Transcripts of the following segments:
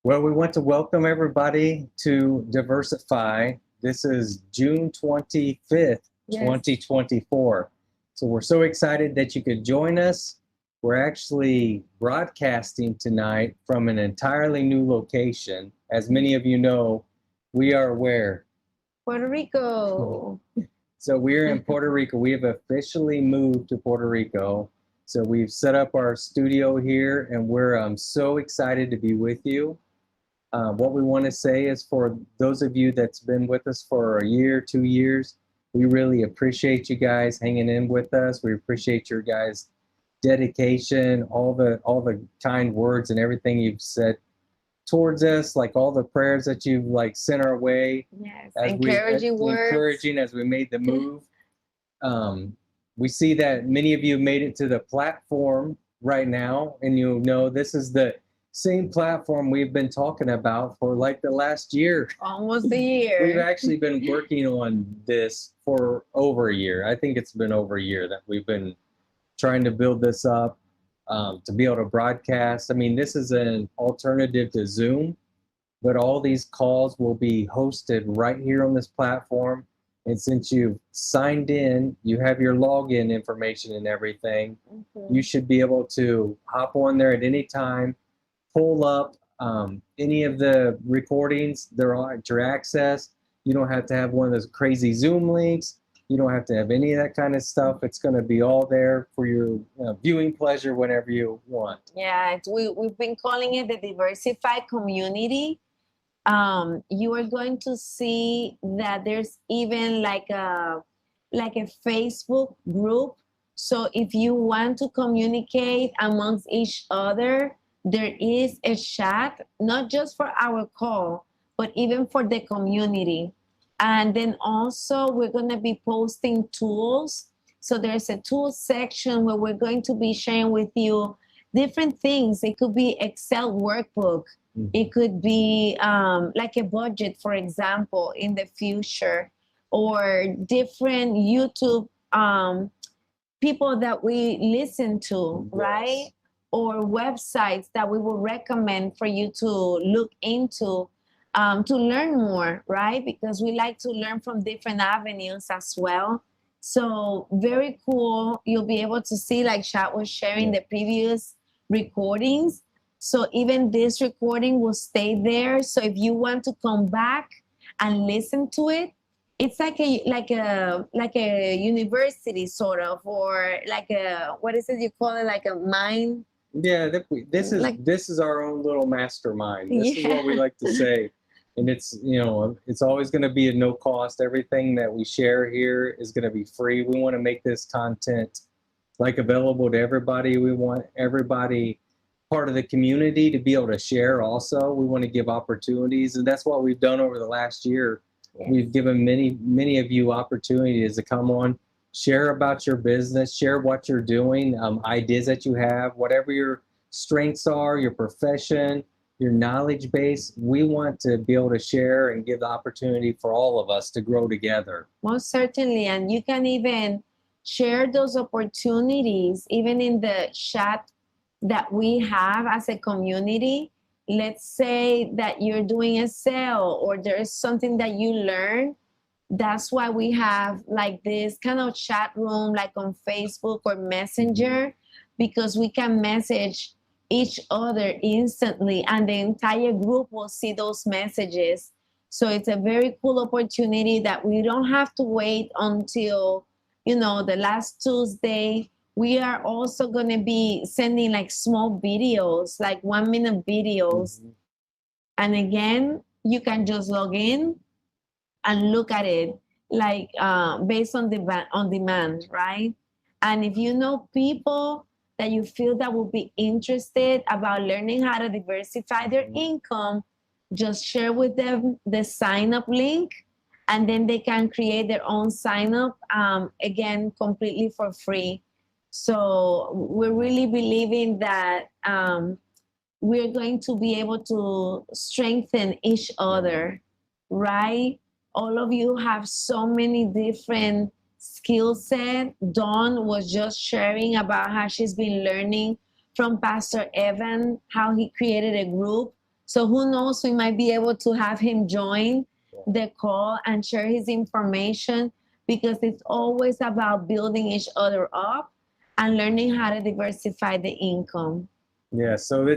Well, we want to welcome everybody to Diversify. This is June 25th, Yes. 2024. So we're so excited that you could join us. We're actually broadcasting tonight from an entirely new location. As many of you know, we are where? Puerto Rico. So we're in Puerto Rico. We have officially moved to Puerto Rico. So we've set up our studio here, and we're so excited to be with you. What we want to say is for those of you that's been with us for a year, 2 years, we really appreciate you guys hanging in with us. We appreciate your guys' dedication, all the kind words and everything you've said towards us, like all the prayers that you've sent our way. Yes, as encouraging words. encouraging as we made the move. We see that many of you made it to the platform right now, and you know this is the same platform we've been talking about for like the last year. Almost a year. We've actually been working on this for over a year. I think it's been over a year that we've been trying to build this up, to be able to broadcast. I mean, this is an alternative to Zoom, but all these calls will be hosted right here on this platform. And since you've signed in, you have your login information and everything, you should be able to hop on there at any time, pull up any of the recordings. They're all at your access. You don't have to have one of those crazy Zoom links. You don't have to have any of that kind of stuff. It's going to be all there for your viewing pleasure whenever you want. Yeah, we've been calling it the Diversify community. You are going to see that there's even like a Facebook group. So if you want to communicate amongst each other, there is a chat, not just for our call, but even for the community. And then also we're going to be posting tools. So there's a tools section where we're going to be sharing with you different things. It could be Excel workbook. It could be like a budget, for example, in the future, or different YouTube people that we listen to, right? Or websites that we will recommend for you to look into to learn more, right? Because we like to learn from different avenues as well. So very cool. You'll be able to see, like Chad was sharing the previous recordings. So even this recording will stay there. So if you want to come back and listen to it, it's like a university sort of, or like a, what is it you call it, like a mind. Yeah, this is our own little mastermind. This is what we like to say. And it's always going to be at no cost. Everything that we share here is going to be free. We want to make this content available to everybody. We want everybody part of the community to be able to share also. We want to give opportunities, and that's what we've done over the last year. We've given many of you opportunities to come on, share about your business, share what you're doing, ideas that you have, whatever your strengths are, your profession, your knowledge base. We want to be able to share and give the opportunity for all of us to grow together. Most certainly. And you can even share those opportunities even in the chat that we have as a community. Let's say that you're doing a sale or there is something that you learn. That's why we have like this kind of chat room, like on Facebook or Messenger, because we can message each other instantly and the entire group will see those messages. So it's a very cool opportunity that we don't have to wait until, the last Tuesday. We are also going to be sending like small videos, like 1-minute videos. And again, you can just log in and look at it like based on demand, right? And if you know people that you feel that will be interested about learning how to diversify their income, just share with them the sign-up link, and then they can create their own sign-up, again, completely for free. So we're really believing that we're going to be able to strengthen each other, right? All of you have so many different skill set. Dawn was just sharing about how she's been learning from Pastor Evan, how he created a group So who knows, we might be able to have him join the call and share his information, because it's always about building each other up and learning how to diversify the income. Yeah, so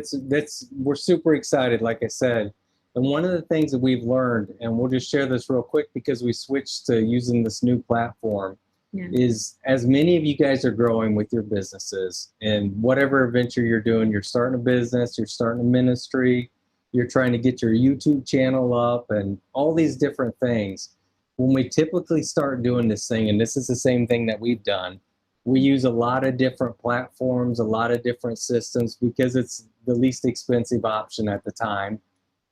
we're super excited, like I said. And one of the things that we've learned, and we'll just share this real quick because we switched to using this new platform, is as many of you guys are growing with your businesses and whatever venture you're doing, you're starting a business, you're starting a ministry, you're trying to get your YouTube channel up and all these different things. When we typically start doing this thing, and this is the same thing that we've done, we use a lot of different platforms, a lot of different systems because it's the least expensive option at the time.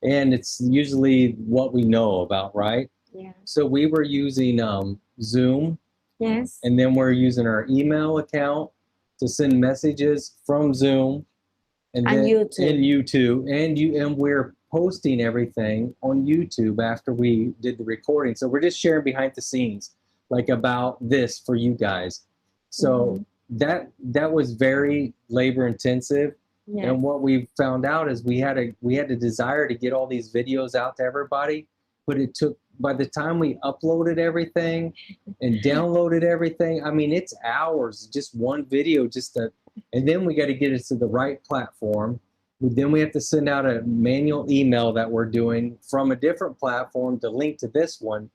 And it's usually what we know about, right? Yeah. So we were using Zoom. Yes. And then we're using our email account to send messages from Zoom. And YouTube. And we're posting everything on YouTube after we did the recording. So we're just sharing behind the scenes, like about this for you guys. So that was very labor intensive. Yes. And what we found out is we had a desire to get all these videos out to everybody, but it took, by the time we uploaded everything and downloaded everything, I mean, it's hours, just one video, and then we got to get it to the right platform. Then we have to send out a manual email that we're doing from a different platform to link to this one.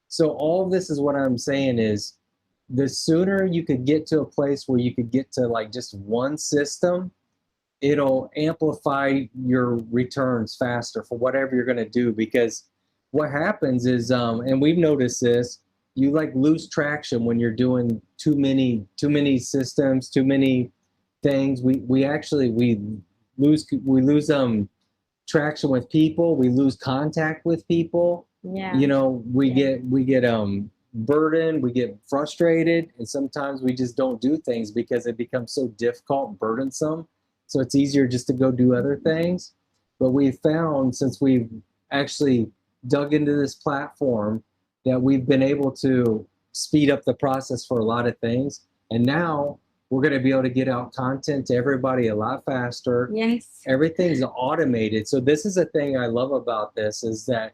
So all of this is what I'm saying is, the sooner you could get to a place where you could get to like just one system, it'll amplify your returns faster for whatever you're going to do. Because what happens is, and we've noticed this, you like lose traction when you're doing too many systems, too many things. We lose traction with people. We lose contact with people. Yeah. You know, we get burdened, we get frustrated, and sometimes we just don't do things because it becomes so difficult and burdensome. So it's easier just to go do other things. But we've found, since we've actually dug into this platform, that we've been able to speed up the process for a lot of things. And now we're going to be able to get out content to everybody a lot faster. Yes. Everything's automated. So this is a thing I love about this, is that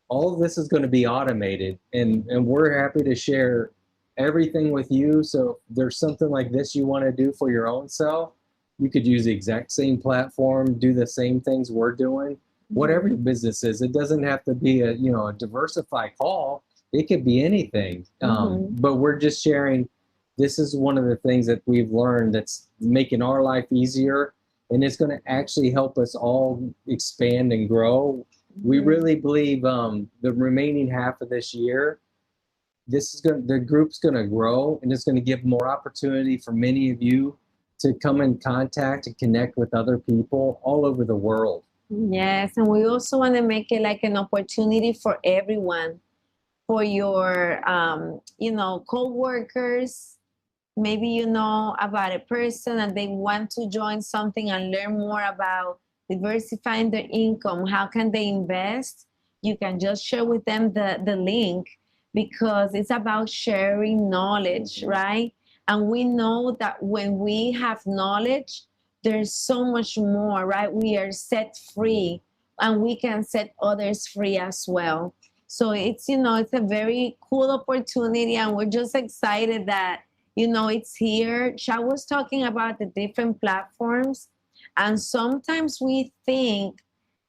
all of this is going to be automated, and we're happy to share everything with you. So if there's something like this you want to do for your own self, you could use the exact same platform, do the same things we're doing. Whatever your business is, it doesn't have to be a Diversify Call. It could be anything. But we're just sharing. This is one of the things that we've learned that's making our life easier, and it's going to actually help us all expand and grow. We really believe the remaining half of this year, the group's going to grow, and it's going to give more opportunity for many of you to come in contact and connect with other people all over the world. Yes, and we also want to make it like an opportunity for everyone, for your, co-workers. Maybe you know about a person and they want to join something and learn more about diversifying their income. How can they invest? You can just share with them the link, because it's about sharing knowledge, right? And we know that when we have knowledge, there's so much more, right? We are set free, and we can set others free as well. So it's a very cool opportunity, and we're just excited that, it's here. Chad was talking about the different platforms, and sometimes we think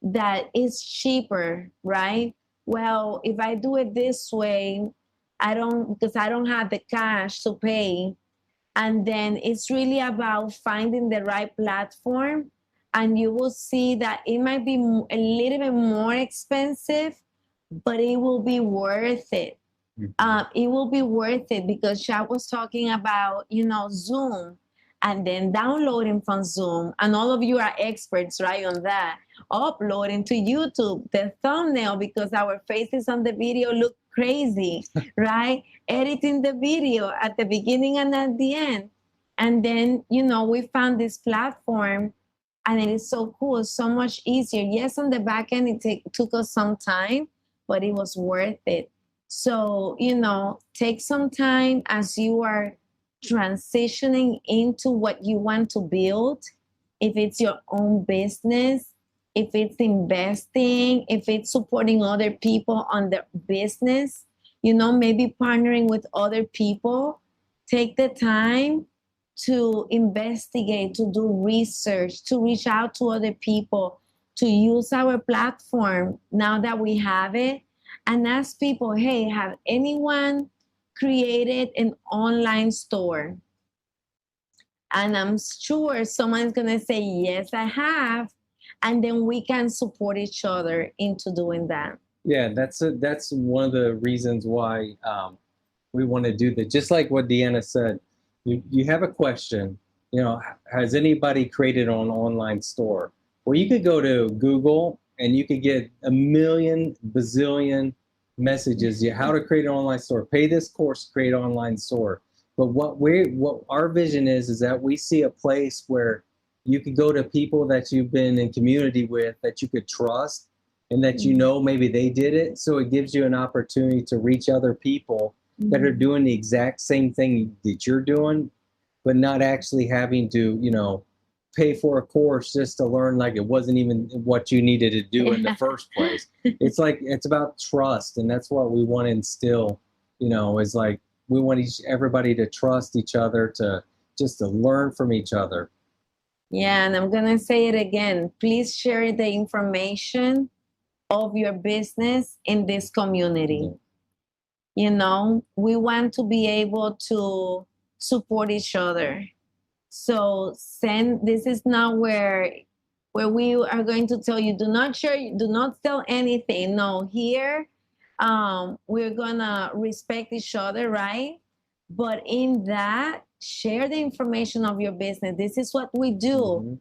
that it's cheaper, right? Well, if I do it this way, because I don't have the cash to pay. And then it's really about finding the right platform, and you will see that it might be a little bit more expensive, but it will be worth it. It will be worth it, because Chad was talking about, Zoom, and then downloading from Zoom. And all of you are experts, right, on that. Uploading to YouTube, the thumbnail, because our faces on the video look crazy, right? Editing the video at the beginning and at the end. And then, we found this platform, and it is so cool, so much easier. Yes, on the back end, it took us some time, but it was worth it. So, take some time as you are transitioning into what you want to build. If it's your own business, if it's investing, if it's supporting other people on their business, maybe partnering with other people. Take the time to investigate, to do research, to reach out to other people, to use our platform now that we have it, and ask people, hey, have anyone created an online store? And I'm sure someone's going to say, yes, I have. And then we can support each other into doing that. Yeah, that's one of the reasons why we want to do that. Just like what Deanna said, you have a question, has anybody created an online store? Well, you could go to Google and you could get a million, bazillion messages, how to create an online store, pay this course, create an online store. But what our vision is that we see a place where you could go to people that you've been in community with, that you could trust, and that maybe they did it. So it gives you an opportunity to reach other people that are doing the exact same thing that you're doing, but not actually having to, pay for a course just to learn like it wasn't even what you needed to do in the first place. It's about trust, and that's what we want to instill, is like we want everybody to trust each other, to learn from each other. Yeah, and I'm going to say it again. Please share the information of your business in this community. We want to be able to support each other. So this is not where we are going to tell you, do not share, do not sell anything. No, here we're going to respect each other, right? But in that, share the information of your business. This is what we do.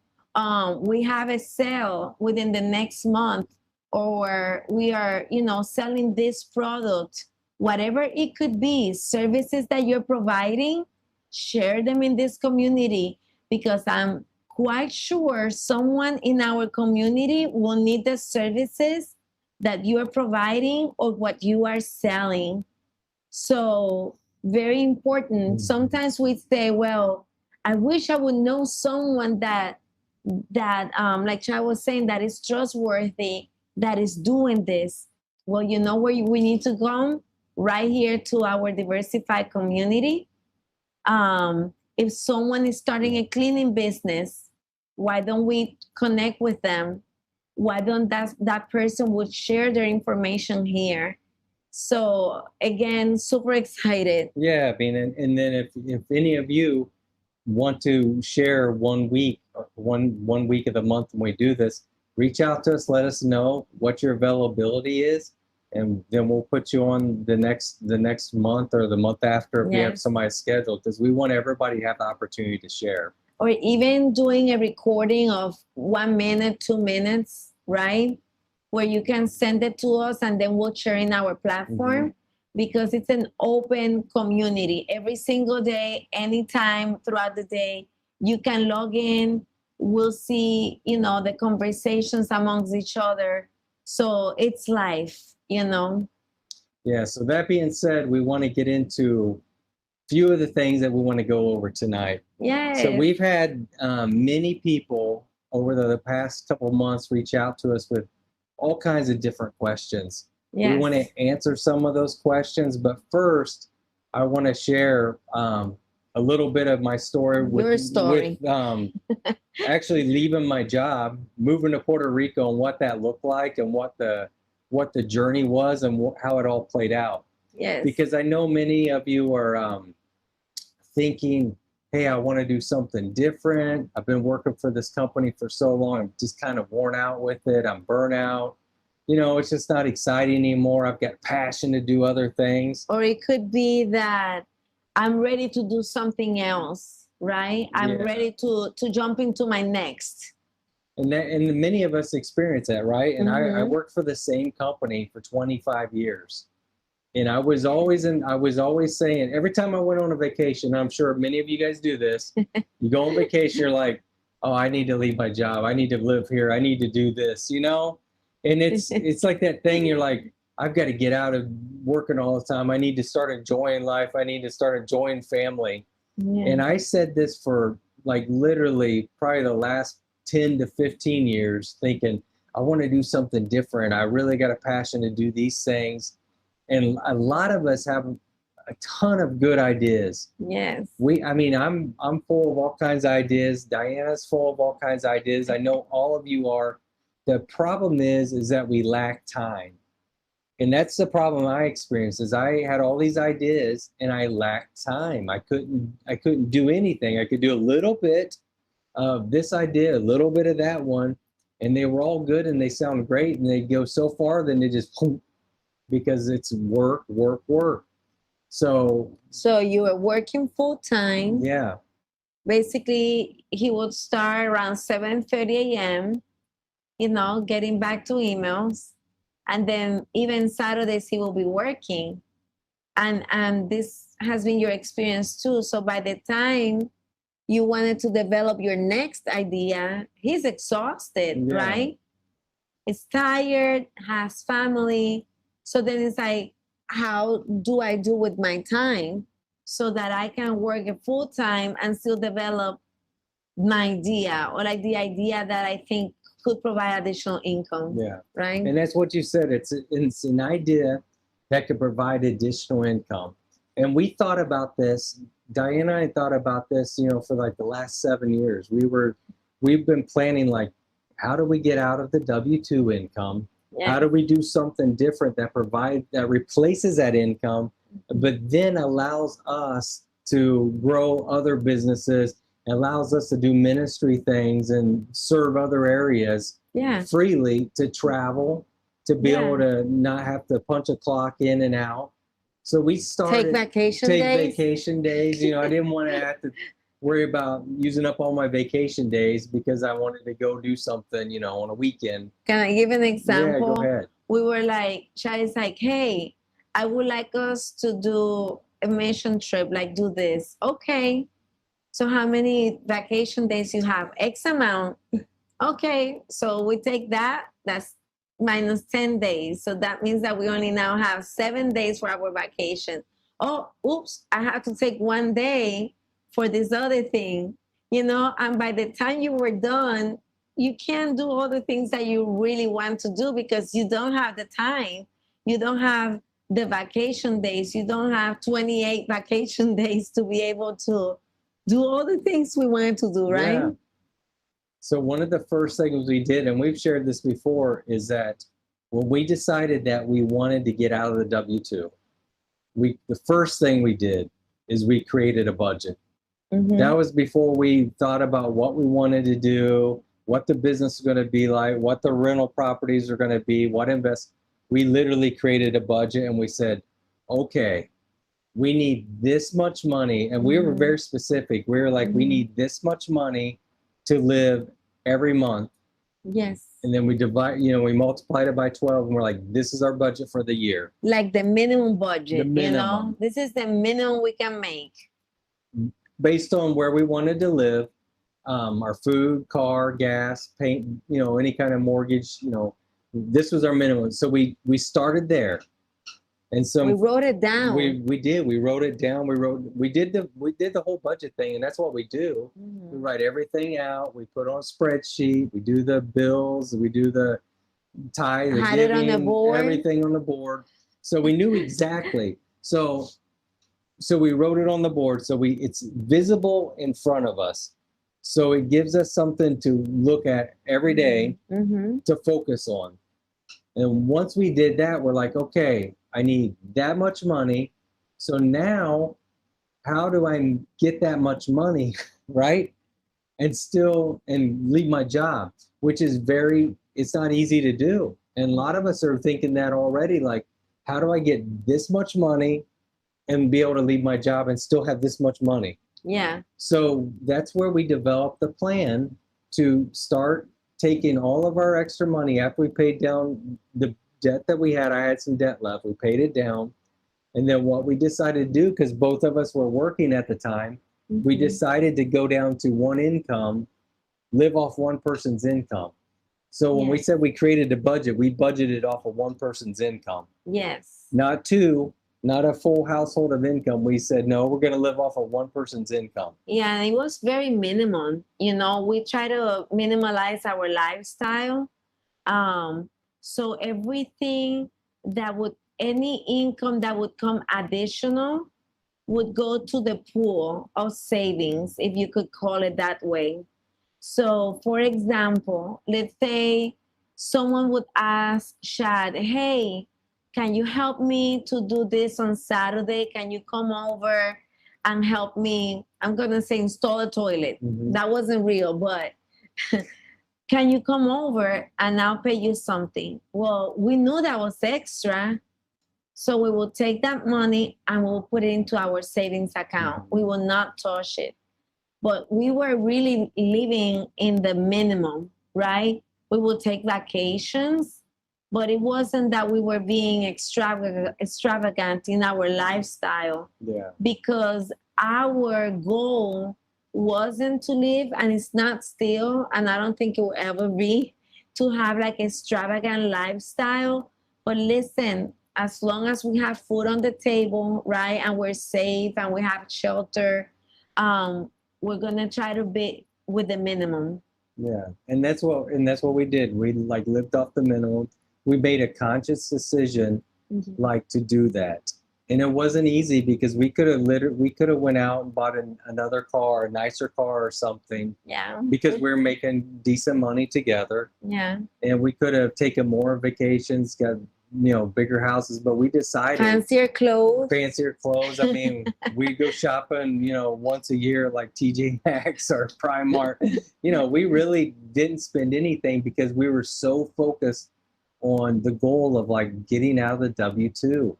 We have a sale within the next month, or we are, selling this product, whatever it could be, services that you're providing, share them in this community, because I'm quite sure someone in our community will need the services that you are providing or what you are selling. So very important. Sometimes we say, well, I wish I would know someone that like Chad was saying, that is trustworthy, that is doing this. Well, you know where we need to go? Right here to our Diversify community. If someone is starting a cleaning business, why don't we connect with them? Why don't that person would share their information here? So again, super excited. Yeah, I mean, and then if any of you want to share 1 week, one week of the month when we do this, reach out to us, let us know what your availability is, and then we'll put you on the next month or the month after if we have somebody scheduled, because we want everybody to have the opportunity to share. Or even doing a recording of 1 minute, 2 minutes, right? Where you can send it to us and then we'll share in our platform, because it's an open community. Every single day, anytime throughout the day, you can log in. We'll see, the conversations amongst each other. So it's life, Yeah, so that being said, we want to get into a few of the things that we want to go over tonight. Yes. So we've had many people over the past couple of months reach out to us with all kinds of different questions. Yes. We want to answer some of those questions, but first, I want to share a little bit of my story. Your story. With actually leaving my job, moving to Puerto Rico, and what that looked like, and what the journey was, and how it all played out. Yes. Because I know many of you are thinking, hey, I want to do something different. I've been working for this company for so long. I'm just kind of worn out with it. I'm burnt out. It's just not exciting anymore. I've got passion to do other things. Or it could be that I'm ready to do something else, right? I'm ready to jump into my next. And many of us experience that, right? And I worked for the same company for 25 years. And I was always saying, every time I went on a vacation, I'm sure many of you guys do this, you go on vacation, you're like, oh, I need to leave my job. I need to live here. I need to do this, And it's like that thing, you're like, I've got to get out of working all the time. I need to start enjoying life. I need to start enjoying family. Yeah. And I said this for like literally probably the last 10 to 15 years, thinking, I want to do something different. I really got a passion to do these things. And a lot of us have a ton of good ideas. Yes. I'm full of all kinds of ideas. Diana's full of all kinds of ideas. I know all of you are. The problem is that we lack time. And that's the problem I experienced is I had all these ideas and I lacked time. I couldn't do anything. I could do a little bit of this idea, a little bit of that one, and they were all good and they sound great and they go so far, then they just because it's work, work, work. So you were working full time. Yeah. Basically, he would start around 7:30 a.m., getting back to emails. And then even Saturdays he will be working. And this has been your experience too. So by the time you wanted to develop your next idea, he's exhausted, right? Is tired, has family. So then it's like, how do I do with my time so that I can work full time and still develop my idea, or like the idea that I think could provide additional income. Yeah. Right. And that's what you said. It's an idea that could provide additional income. And we thought about this, Diana and I thought about this, for like the last 7 years. We've been planning, like, how do we get out of the W-2 income? Yeah. How do we do something different that replaces that income, but then allows us to grow other businesses, allows us to do ministry things and serve other areas freely, to travel, to be able to not have to punch a clock in and out. So we started take vacation days. I didn't want to have to worry about using up all my vacation days because I wanted to go do something, on a weekend. Can I give an example? Yeah, go ahead. We were like, Shadi's like, hey, I would like us to do a mission trip, like do this. Okay. So how many vacation days you have? X amount. Okay, so we take that. That's minus 10 days. So that means that we only now have 7 days for our vacation. Oh, oops, I have to take 1 day for this other thing, and by the time you were done, you can't do all the things that you really want to do because you don't have the time. You don't have the vacation days. You don't have 28 vacation days to be able to do all the things we wanted to do, right? Yeah. So one of the first things we did, and we've shared this before, is that when we decided that we wanted to get out of the W-2, the first thing we did is we created a budget. Mm-hmm. That was before we thought about what we wanted to do, what the business is going to be like, what the rental properties are going to be, we literally created a budget and we said, okay, we need this much money. And we were very specific. We were like, we need this much money to live every month. Yes. And then we divide, we multiplied it by 12 and we're like, this is our budget for the year. Like the minimum budget, this is the minimum we can make. Based on where we wanted to live, our food, car, gas, paint, any kind of mortgage, this was our minimum. So we started there. And so we wrote it down. We did. We wrote it down. We did the whole budget thing, and that's what we do. Mm-hmm. We write everything out. We put on a spreadsheet. We do the bills. We do the tithe, the had giving, it on the board. Everything on the board. So we knew exactly. So we wrote it on the board. So it's visible in front of us. So it gives us something to look at every day to focus on. And once we did that, we're like, okay, I need that much money. So now, how do I get that much money, right? And leave my job, which is it's not easy to do. And a lot of us are thinking that already, like, how do I get this much money and be able to leave my job and still have this much money? Yeah. So that's where we developed the plan to start taking all of our extra money after we paid down the debt that we had. I had some debt left. We paid it down. And then what we decided to do, because both of us were working at the time, we decided to go down to one income, live off one person's income. So when we said we created a budget, we budgeted off of one person's income. Yes. Not two, not a full household of income. We said, no, we're going to live off of one person's income. Yeah, it was very minimum. We try to minimalize our lifestyle. So everything that would, any income that would come additional would go to the pool of savings, if you could call it that way. So, for example, let's say someone would ask Shad, hey, can you help me to do this on Saturday? Can you come over and help me? I'm going to say install a toilet. Mm-hmm. That wasn't real, but can you come over and I'll pay you something? Well, we knew that was extra. So we will take that money and we'll put it into our savings account. Mm-hmm. We will not touch it. But we were really living in the minimum, right? We would take vacations, but it wasn't that we were being extravagant in our lifestyle. Yeah. Because our goal wasn't to live, and it's not still, and I don't think it will ever be, to have like extravagant lifestyle. But listen, as long as we have food on the table, right, and we're safe and we have shelter, we're gonna try to be with the minimum. Yeah, and that's what we did. We like lived off the minimum. We made a conscious decision, like, to do that, and it wasn't easy because we could have went out and bought another car, a nicer car or something. Yeah. Because we were making decent money together. Yeah. And we could have taken more vacations, got bigger houses, but we decided fancier clothes. I mean, we go shopping, once a year, like TJ Maxx or Primark. We really didn't spend anything because we were so focused on the goal of like getting out of the W-2.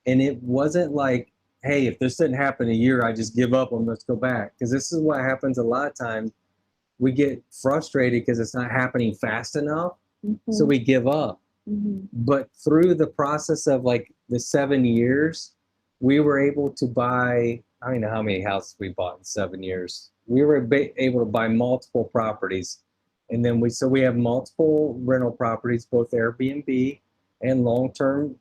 And it wasn't like, hey, if this didn't happen a year, I just give up and let's go back. Because this is what happens a lot of times. We get frustrated because it's not happening fast enough. Mm-hmm. So we give up. Mm-hmm. But through the process of like the 7 years, we were able to buy, I don't know how many houses we bought in 7 years. We were able to buy multiple properties. And then we have multiple rental properties, both Airbnb and long-term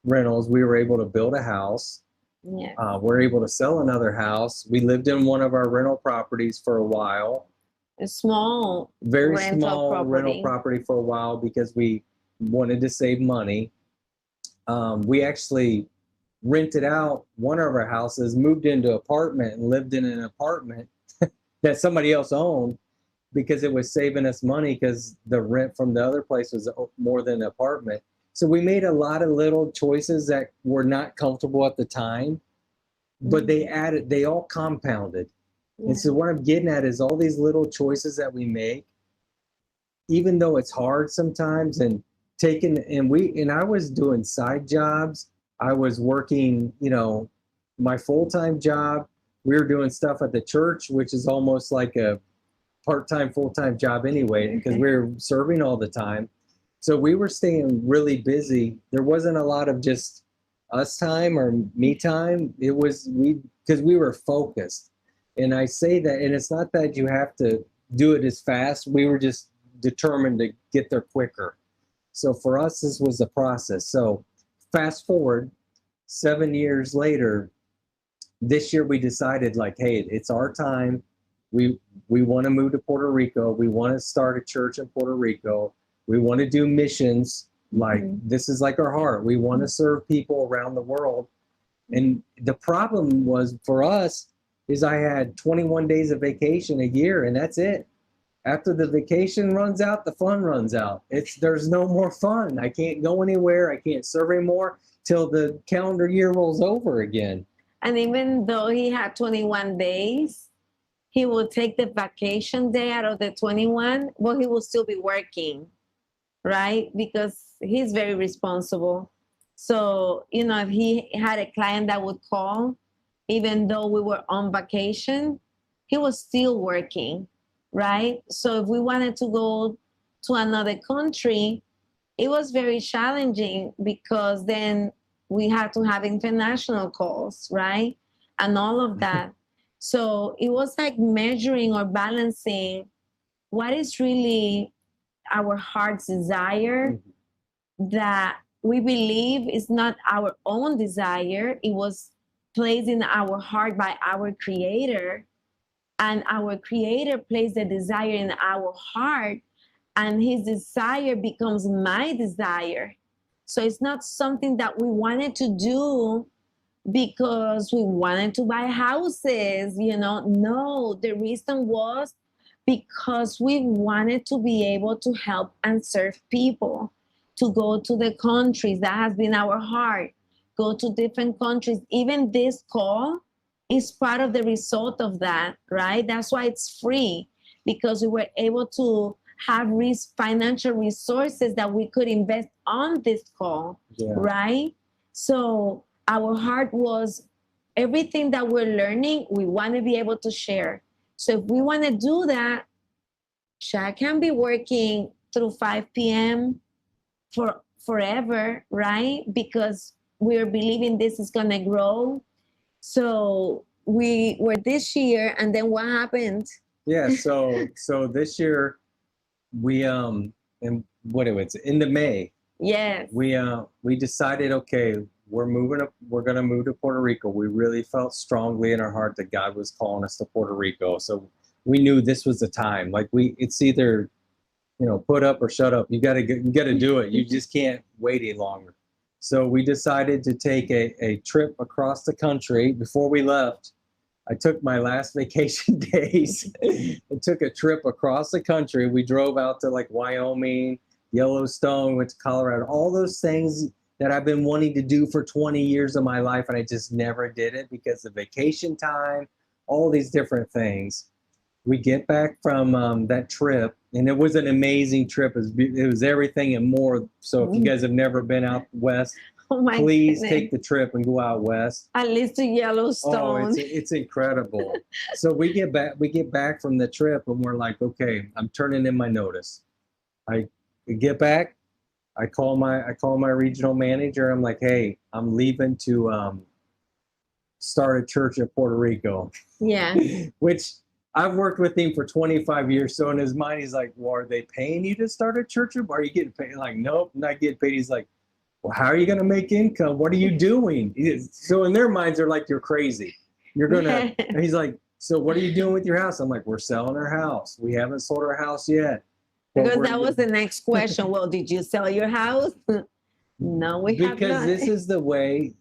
rentals. We were able to build a house. Yeah. We're able to sell another house. We lived in one of our rental properties for a while. A small, very small rental property for a while because we wanted to save money. We actually rented out one of our houses, moved into an apartment, and lived in an apartment that somebody else owned because it was saving us money because the rent from the other place was more than an apartment. So we made a lot of little choices that were not comfortable at the time, but they all compounded. Yeah. And so what I'm getting at is all these little choices that we make, even though it's hard sometimes, and I was doing side jobs. I was working, my full-time job. We were doing stuff at the church, which is almost like a part-time, full-time job anyway, because we were serving all the time. So we were staying really busy. There wasn't a lot of just us time or me time. It was because we were focused. And I say that, and it's not that you have to do it as fast. We were just determined to get there quicker. So for us, this was the process. So fast forward 7 years later, this year we decided like, hey, it's our time. We want to move to Puerto Rico. We want to start a church in Puerto Rico. We want to do missions. Like this is like our heart. We want to serve people around the world. And the problem was for us is I had 21 days of vacation a year, and that's it. After the vacation runs out, the fun runs out. There's no more fun. I can't go anywhere. I can't serve anymore till the calendar year rolls over again. And even though he had 21 days, he will take the vacation day out of the 21, but he will still be working, right? Because he's very responsible. So, if he had a client that would call, even though we were on vacation, he was still working, right? So if we wanted to go to another country, it was very challenging because then we had to have international calls, right? And all of that. So it was like measuring or balancing what is really our heart's desire that we believe is not our own desire. It was placed in our heart by our Creator, and our Creator placed the desire in our heart, and his desire becomes my desire. So it's not something that we wanted to do because we wanted to buy houses, No, the reason was because we wanted to be able to help and serve people, to go to the countries. That has been our heart. Go to different countries. Even this call is part of the result of that, right? That's why it's free, because we were able to have financial resources that we could invest on this call, right? So our heart was everything that we're learning, we want to be able to share. So if we want to do that, Shaq can be working through 5 p.m. for forever, right? Because we're believing this is going to grow. So we were this year, and then what happened? Yeah, so this year we and what it was in the May. Yes. We decided, okay, we're going to move to Puerto Rico. We really felt strongly in our heart that God was calling us to Puerto Rico. So we knew this was the time. Like it's either, put up or shut up. You got to do it. You just can't wait any longer. So we decided to take a trip across the country. Before we left, I took my last vacation days and took a trip across the country. We drove out to like Wyoming, Yellowstone, went to Colorado, all those things that I've been wanting to do for 20 years of my life, and I just never did it because of vacation time, all these different things. We get back from that trip, and it was an amazing trip. It was everything and more. So if you guys have never been out west, please take the trip and go out west. At least to Yellowstone. Oh, it's incredible. So we get back from the trip, and we're like, okay, I'm turning in my notice. I get back. I call my regional manager. I'm like, hey, I'm leaving to start a church in Puerto Rico. Yeah. Which I've worked with him for 25 years. So in his mind, he's like, well, are they paying you to start a church? Or are you getting paid? Like, nope, not getting paid. He's like, well, how are you going to make income? What are you doing? So in their minds, they're like, you're crazy. You're going to, and he's like, so what are you doing with your house? I'm like, we're selling our house. We haven't sold our house yet. Because that was the next question. Well, did you sell your house? No, we have not. Because this is the way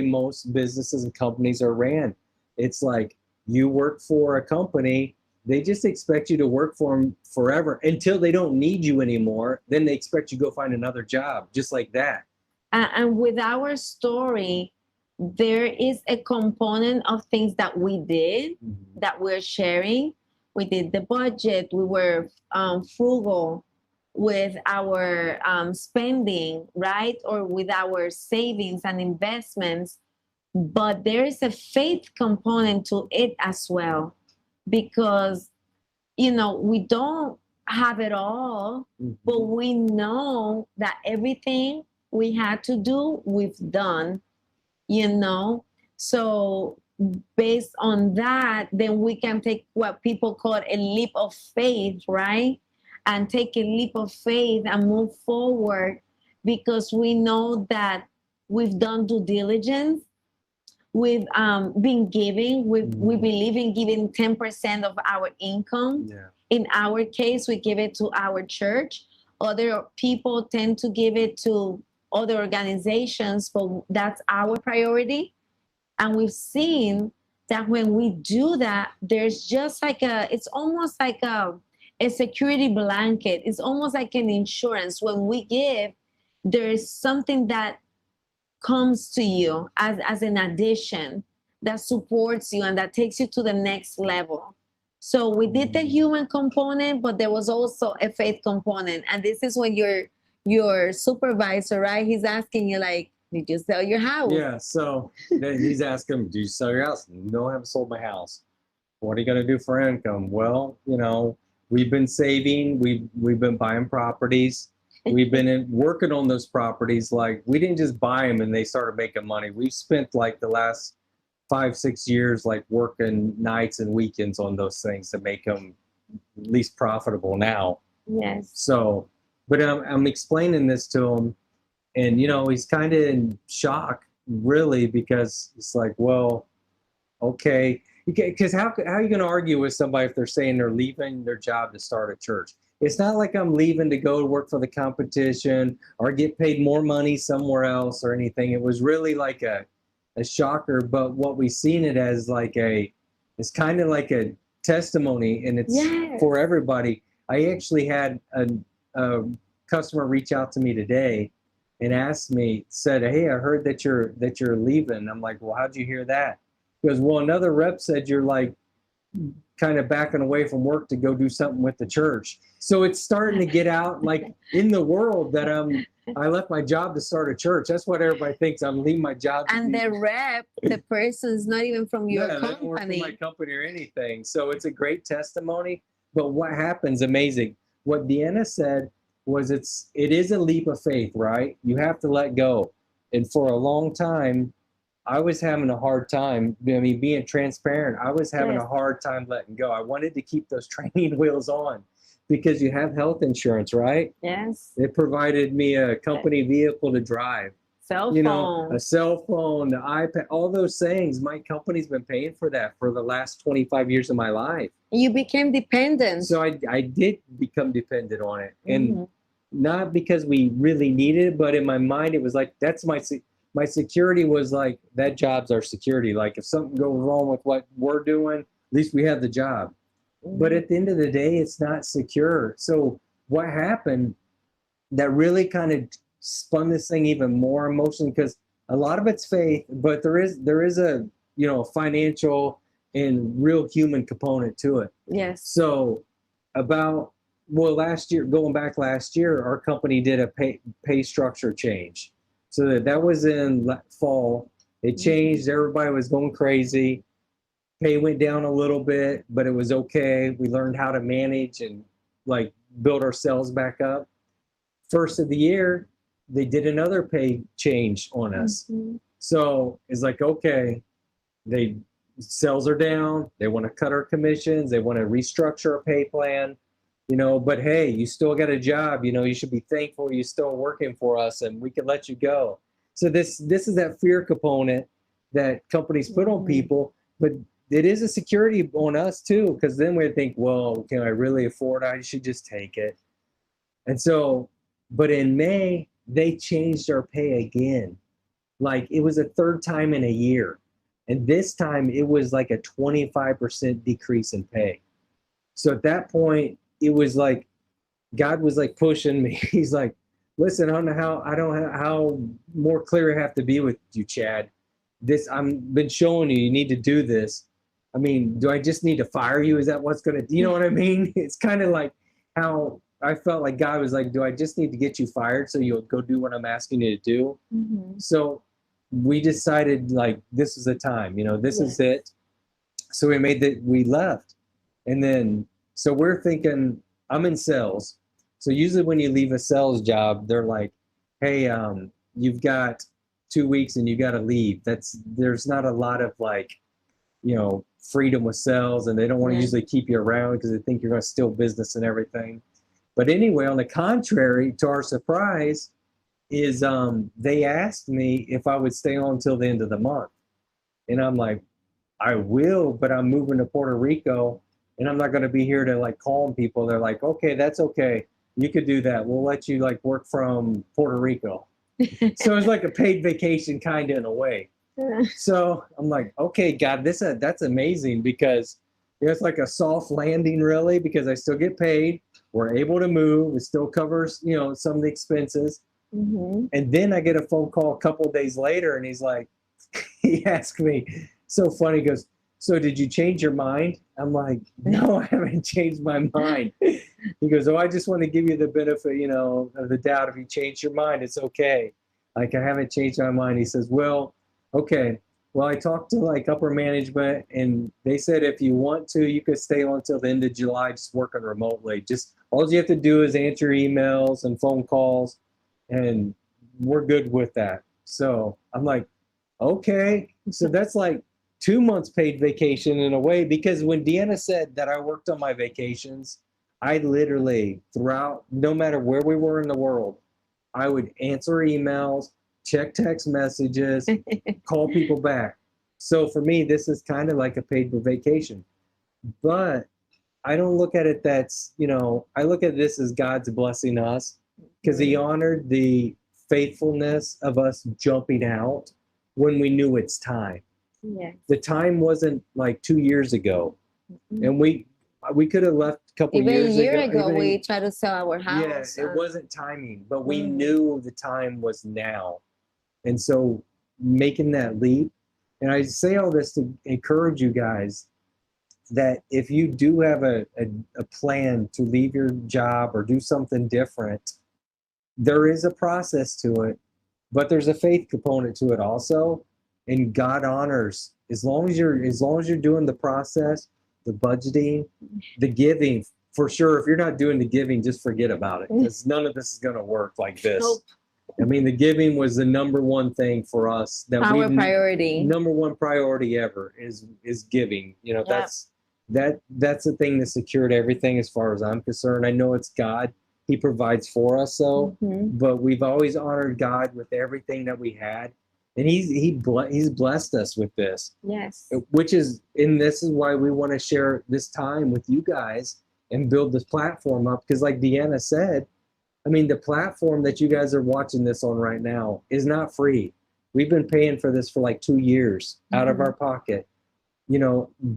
most businesses and companies are ran. It's like you work for a company, they just expect you to work for them forever until they don't need you anymore. Then they expect you to go find another job, just like that. And with our story, there is a component of things that we did that we're sharing. We did the budget. We were frugal with our spending, right? Or with our savings and investments. But there is a faith component to it as well, because, we don't have it all, but we know that everything we had to do, we've done, So based on that, then we can take what people call a leap of faith, right? And take a leap of faith and move forward, because we know that we've done due diligence. We've been giving. We believe in giving 10% of our income. Yeah. In our case, we give it to our church. Other people tend to give it to other organizations, but that's our priority. And we've seen that when we do that, there's just like it's almost like a security blanket. It's almost like an insurance. When we give, there is something that comes to you as an addition that supports you and that takes you to the next level. So we did the human component, but there was also a faith component. And this is when your supervisor, right? He's asking you like, did you sell your house? Yeah, so he's asking, do you sell your house? No, I haven't sold my house. What are you going to do for income? Well, we've been saving. We've been buying properties. We've been working on those properties. Like, we didn't just buy them and they started making money. We've spent like the last 5-6 years like working nights and weekends on those things to make them at least profitable now. Yes. So, but I'm explaining this to him, and he's kind of in shock, really, because it's like, well, okay. Because how are you going to argue with somebody if they're saying they're leaving their job to start a church? It's not like I'm leaving to go work for the competition or get paid more money somewhere else or anything. It was really like a shocker, but what we've seen it as like it's kind of like a testimony, and it's for everybody. I actually had a customer reach out to me today and said, "Hey, I heard that you're leaving." I'm like, "Well, how'd you hear that?" He goes, "Well, another rep said you're like kind of backing away from work to go do something with the church." So it's starting to get out like in the world that I left my job to start a church. That's what everybody thinks. I'm leaving my job. And the rep, the person's not even from your company. They don't work for my company or anything. So it's a great testimony. But what happens, amazing. What Deanna said was it is a leap of faith, right? You have to let go. And for a long time, I was having a hard time. I mean, being transparent, I was having a hard time letting go. I wanted to keep those training wheels on because you have health insurance, right? Yes. It provided me a company vehicle to drive. Cell phone. A cell phone, the iPad, all those things. My company's been paying for that for the last 25 years of my life. You became dependent. So I did become dependent on it. And not because we really needed it, but in my mind, it was like, that's my security was like, that job's our security. Like if something goes wrong with what we're doing, at least we have the job. But at the end of the day, it's not secure. So what happened that really kind of spun this thing even more emotionally, because a lot of it's faith, but there is a financial and real human component to it. Yes. So last year, our company did a pay structure change. So that was in fall. It changed. Everybody was going crazy. Pay went down a little bit, but it was okay. We learned how to manage and like build ourselves back up. First of the year, they did another pay change on us. So it's like, okay, sales are down. They want to cut our commissions. They want to restructure our pay plan, but hey, you still got a job. You should be thankful you're still working for us and we can let you go. So this is that fear component that companies put on people, but it is a security on us too, because then we think, well, can I really afford it? I should just take it. And so, but in May, they changed our pay again. Like it was a third time in a year. And this time it was like a 25% decrease in pay. So at that point, it was like, God was like pushing me. He's like, listen, I don't know how more clear I have to be with you, Chad. I've been showing you need to do this. I mean, do I just need to fire you? Is that what's going to, you know what I mean? It's kind of like how I felt like God was like, do I just need to get you fired so you'll go do what I'm asking you to do? So we decided like, this is the time, this is it. So we left. And then, so we're thinking, I'm in sales. So usually when you leave a sales job, they're like, hey, you've got 2 weeks and you got to leave. There's not a lot of like, freedom with sales, and they don't want to usually keep you around because they think you're going to steal business and everything. But anyway, on the contrary, to our surprise, is they asked me if I would stay on until the end of the month. And I'm like, I will, but I'm moving to Puerto Rico and I'm not going to be here to like calm people. They're like, okay, that's okay. You could do that. We'll let you like work from Puerto Rico. So it's like a paid vacation kind of in a way. So I'm like, okay, God, that's amazing, because it's like a soft landing really, because I still get paid. We're able to move. It still covers, some of the expenses. And then I get a phone call a couple of days later and he's like, he asked me, so funny, he goes, so did you change your mind? I'm like, no, I haven't changed my mind. He goes, oh, I just want to give you the benefit, of the doubt. If you change your mind, it's okay. Like, I haven't changed my mind. He says, well, okay. Well, I talked to like upper management and they said, if you want to, you could stay on until the end of July, just working remotely. Just all you have to do is answer emails and phone calls, and we're good with that. So I'm like, okay. So that's like 2 months paid vacation in a way, because when Deanna said that I worked on my vacations, I literally throughout, no matter where we were in the world, I would answer emails, check text messages, call people back. So for me, this is kind of like a paid vacation. But I don't look at it that's, I look at this as God's blessing us because he honored the faithfulness of us jumping out when we knew it's time. Yes. The time wasn't like 2 years ago. And we could have left a couple even years a year ago. we tried to sell our house. Yeah, it wasn't timing, but we knew the time was now. And so making that leap, and I say all this to encourage you guys that if you do have a plan to leave your job or do something different, there is a process to it, but there's a faith component to it also. And God honors as long as you're doing the process, the budgeting, the giving. For sure, if you're not doing the giving, just forget about it because none of this is going to work like this. Nope. I mean, the giving was the number one thing for us. Our priority. Number one priority ever is giving. That's the thing that secured everything as far as I'm concerned. I know it's God. He provides for us, but we've always honored God with everything that we had. And he's blessed us with this. Yes. And this is why we want to share this time with you guys and build this platform up. Because like Deanna said, I mean, the platform that you guys are watching this on right now is not free. We've been paying for this for like 2 years out of our pocket,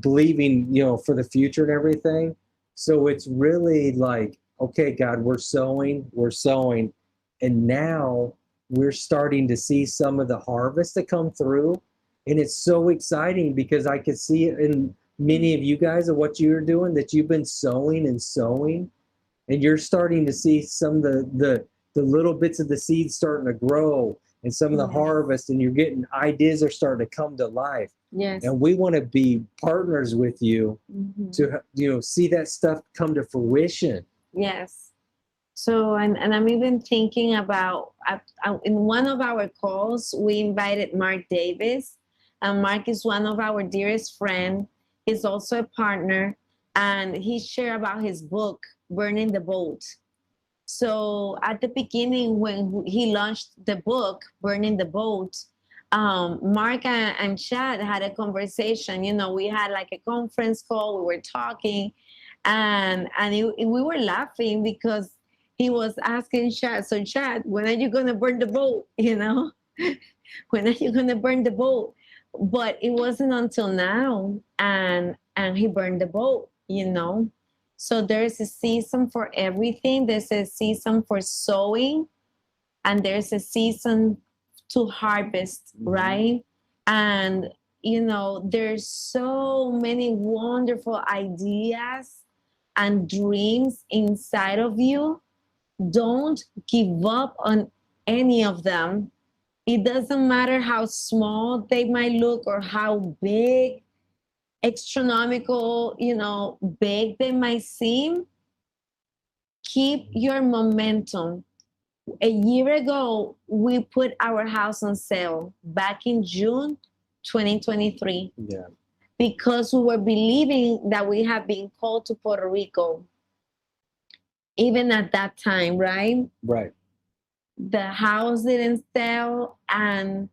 believing, for the future and everything. So it's really like, okay, God, we're sowing. And now we're starting to see some of the harvest that come through. And it's so exciting because I could see it in many of you guys of what you're doing, that you've been sowing. And you're starting to see some of the little bits of the seeds starting to grow and some of the harvest, and you're getting ideas are starting to come to life. Yes. And we want to be partners with you to, see that stuff come to fruition. Yes. So, and I'm even thinking about, in one of our calls, we invited Mark Davis. And Mark is one of our dearest friends. He's also a partner. And he shared about his book, Burning the Boat. So at the beginning, when he launched the book, Burning the Boat, Mark and Chad had a conversation. We had like a conference call. We were talking. And we were laughing because he was asking Chad, so Chad, when are you going to burn the boat? When are you going to burn the boat? But it wasn't until now. And he burned the boat, So there's a season for everything. There's a season for sowing. And there's a season to harvest, right? And, there's so many wonderful ideas and dreams inside of you. Don't give up on any of them. It doesn't matter how small they might look or how big, astronomical, big they might seem. Keep your momentum. A year ago, we put our house on sale back in June 2023. Yeah. Because we were believing that we have been called to Puerto Rico. Even at that time, right? Right. The house didn't sell, and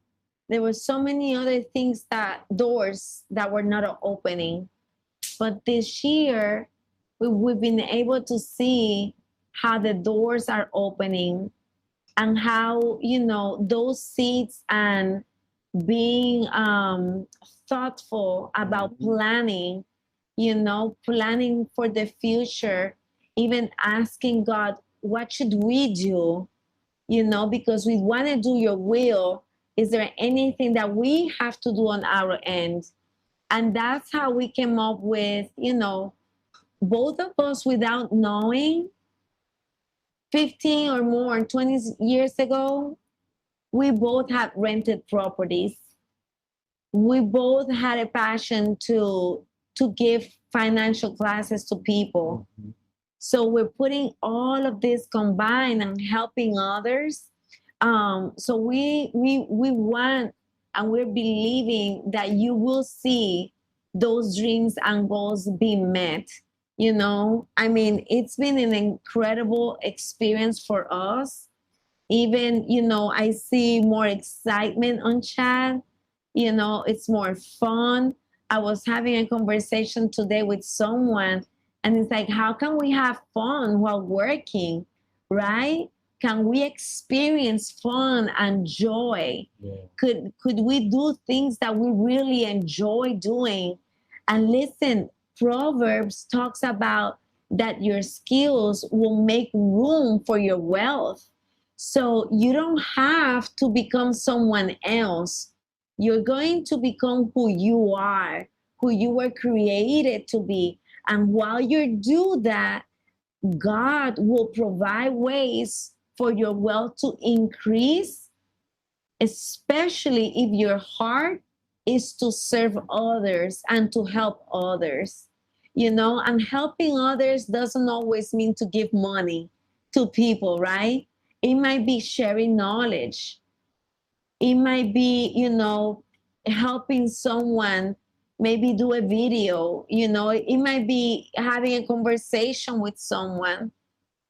there were so many other things, doors that were not opening. But this year, we've been able to see how the doors are opening and how, those seeds and being thoughtful about planning, planning for the future, even asking God, what should we do? Because we want to do your will. Is there anything that we have to do on our end? And that's how we came up with, both of us without knowing, 15 or more, 20 years ago, we both had rented properties. We both had a passion to give financial classes to people. So we're putting all of this combined and helping others. So we want, and we're believing that you will see those dreams and goals be met. It's been an incredible experience for us. Even, I see more excitement on Chad. You know, it's more fun. I was having a conversation today with someone, and it's like, how can we have fun while working, right? Can we experience fun and joy? Yeah. Could we do things that we really enjoy doing? And listen, Proverbs talks about that your skills will make room for your wealth. So you don't have to become someone else. You're going to become who you are, who you were created to be. And while you do that, God will provide ways for your wealth to increase, especially if your heart is to serve others and to help others. You know, and helping others doesn't always mean to give money to people, right? It might be sharing knowledge. It might be, you know, helping someone maybe do a video, you know, it might be having a conversation with someone.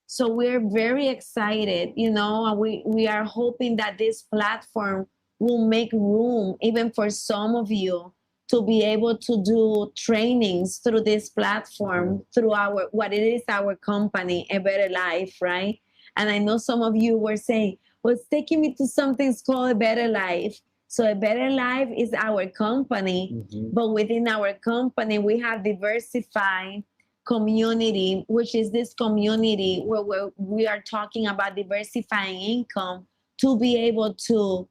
So we're very excited, you know, and we are hoping that this platform will make room even for some of you to be able to do trainings through this platform, through our what it is our company, A Better Life, right? And I know some of you were saying, well, it's taking me to something called A Better Life. So A Better Life is our company, but within our company, we have Diversify Community, which is this community where we are talking about diversifying income to be able to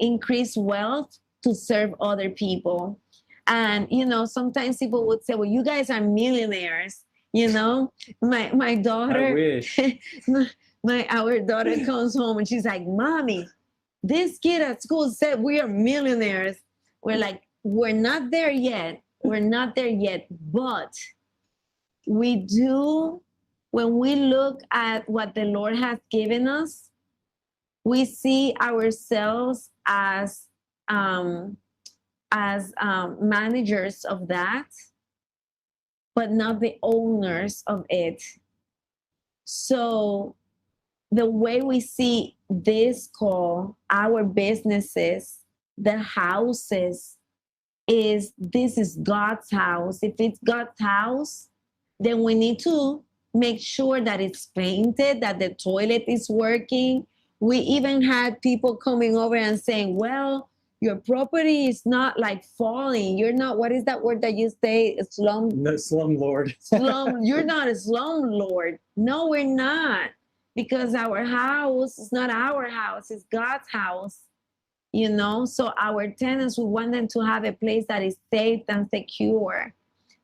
increase wealth to serve other people. And, you know, sometimes people would say, well, you guys are millionaires. You know, my daughter, I wish. our daughter comes home and she's like, Mommy, this kid at school said we are millionaires. We're like, we're not there yet. We're not there yet. But we do, when we look at what the Lord has given us, we see ourselves as managers of that, but not the owners of it. So the way we see this call, our businesses, the houses, is this is God's house. If it's God's house, then we need to make sure that it's painted, that the toilet is working. We even had people coming over and saying, well, your property is not like falling. You're not, what is that word that you say? No, slumlord. You're not a slumlord. No, we're not. Because our house is not our house, it's God's house. You know, so our tenants, we want them to have a place that is safe and secure.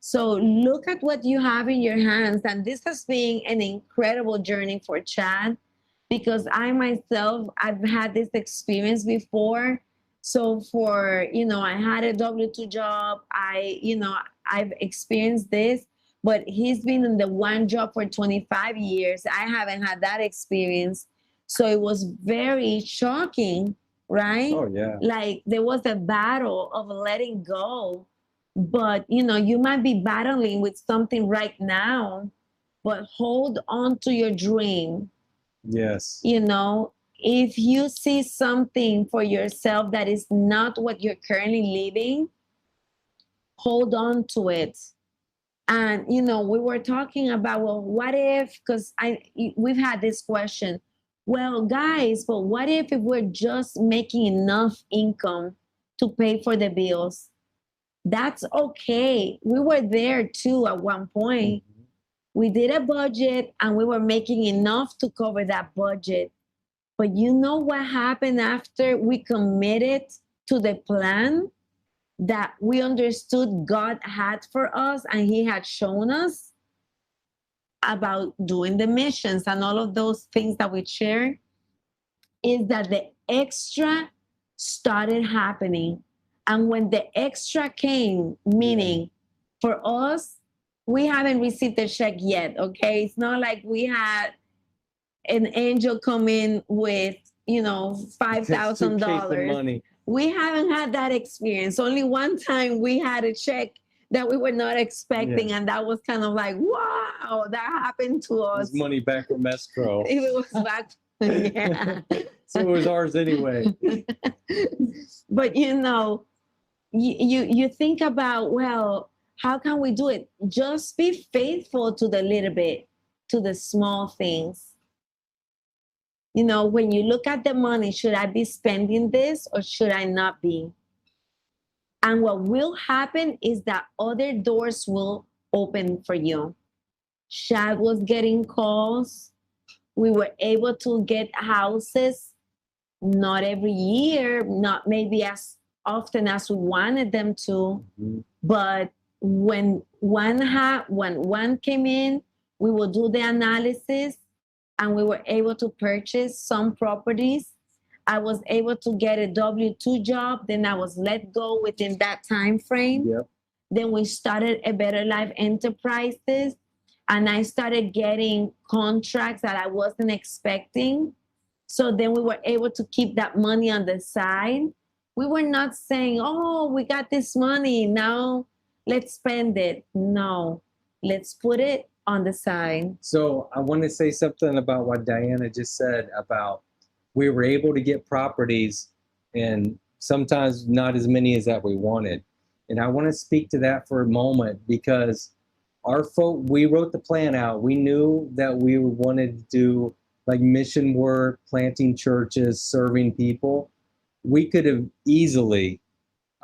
So look at what you have in your hands. And this has been an incredible journey for Chad, because I myself, I've had this experience before. So for, you know, I had a W-2 job. I've experienced this, but he's been in the one job for 25 years. I haven't had that experience. So it was very shocking, right? Oh, yeah. Like there was a battle of letting go. But, you know, you might be battling with something right now, but hold on to your dream. Yes. You know, if you see something for yourself that is not what you're currently living, hold on to it. And, you know, we were talking about, well, what if, because we've had this question, well, guys, but what if we're just making enough income to pay for the bills? That's okay. We were there too at one point. We did a budget and we were making enough to cover that budget. But you know what happened after we committed to the plan that we understood God had for us and He had shown us about doing the missions and all of those things that we shared? Is that the extra started happening. And when the extra came, meaning for us, we haven't received a check yet, okay? It's not like we had an angel come in with, you know, $5,000. We haven't had that experience. Only one time we had a check that we were not expecting, and that was kind of like, wow, that happened to us. It was money back from escrow. It was back Yeah. So it was ours anyway. But you think about, well, how can we do it? Just be faithful to the little bit, to the small things. When you look at the money, should I be spending this or should I not be? And what will happen is that other doors will open for you. Shad was getting calls. We were able to get houses, not every year, not maybe as often as we wanted them to. Mm-hmm. But when one came in, we will do the analysis and we were able to purchase some properties. I was able to get a W-2 job. Then I was let go within that time frame. Yep. Then we started a Better Life Enterprises, and I started getting contracts that I wasn't expecting. So then we were able to keep that money on the side. We were not saying, oh, we got this money, now let's spend it. No, let's put it on the side. So I want to say something about what Diana just said about we were able to get properties and sometimes not as many as that we wanted. And I want to speak to that for a moment because we wrote the plan out. We knew that we wanted to do like mission work, planting churches, serving people. We could have easily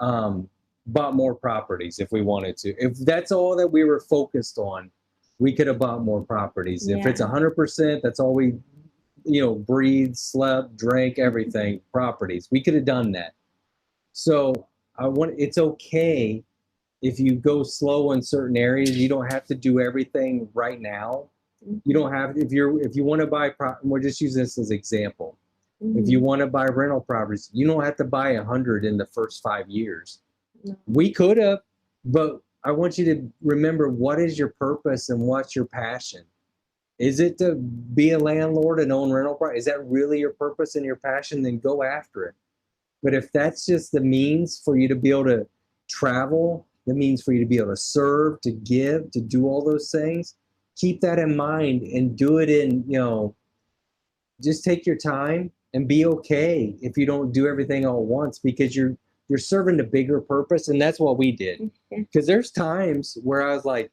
bought more properties if we wanted to. If that's all that we were focused on, we could have bought more properties. Yeah. If it's 100%, that's all we, breathed, slept, drank, everything, properties. We could have done that. So it's okay if you go slow in certain areas. You don't have to do everything right now. You don't have, if you want to buy, we're just using this as an example. Mm-hmm. If you want to buy rental properties, you don't have to buy 100 in the first 5 years. No. We could have, but I want you to remember, what is your purpose and what's your passion? Is it to be a landlord and own rental property? Is that really your purpose and your passion? Then go after it. But if that's just the means for you to be able to travel, the means for you to be able to serve, to give, to do all those things, keep that in mind and do it in, just take your time and be okay if you don't do everything all at once, because you're serving the bigger purpose. And that's what we did. Because there's times where I was like,